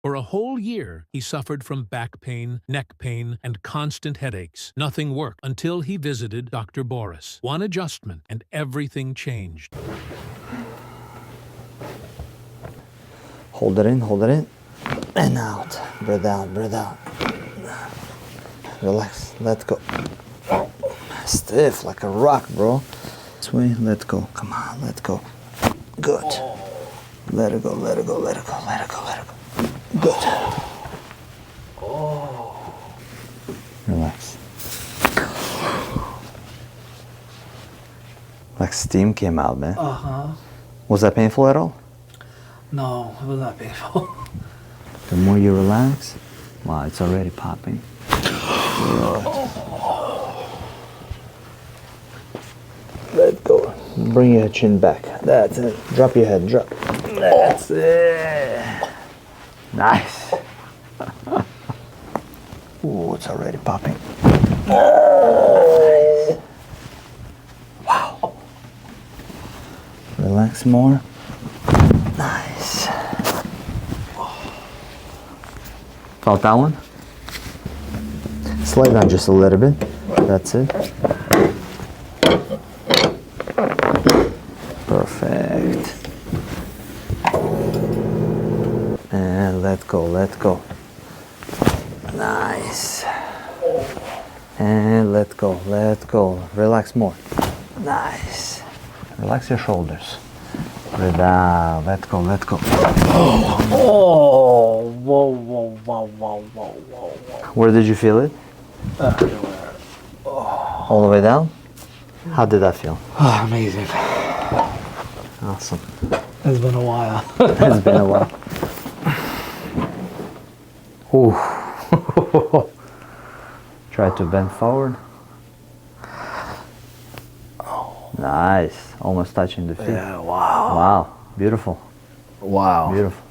For a whole year, he suffered from back pain, neck pain, and constant headaches. Nothing worked until he visited Dr. Boris. One adjustment, and everything changed. Hold it in, and out. Breathe out, breathe out. Relax, let go. Stiff like a rock, bro. This way, let go. Come on, let go. Good. Let it go, let it go, let it go, let it go, let it go. Good. Relax. Like steam came out, man. Was that painful at all? No, it was not painful. The more you relax, wow, it's already popping. Good. Let go. Bring your chin back. That's it. Drop your head. Drop. That's it. Nice. Ooh, it's already popping. Nice. Wow. Relax more. Nice. Felt that one? Slide down just a little bit. That's it. Perfect. And let go, let go. Nice. And let go, let go. Relax more. Nice. Relax your shoulders. Breathe out. Let go, let go. Oh, whoa, whoa, whoa, whoa, whoa, whoa. Where did you feel it? All the way down? How did that feel? Oh, amazing. Awesome. It's been a while. It's been a while. Ooh. Try to bend forward. Nice. Almost touching the feet. Yeah, wow. Wow. Beautiful. Wow. Beautiful.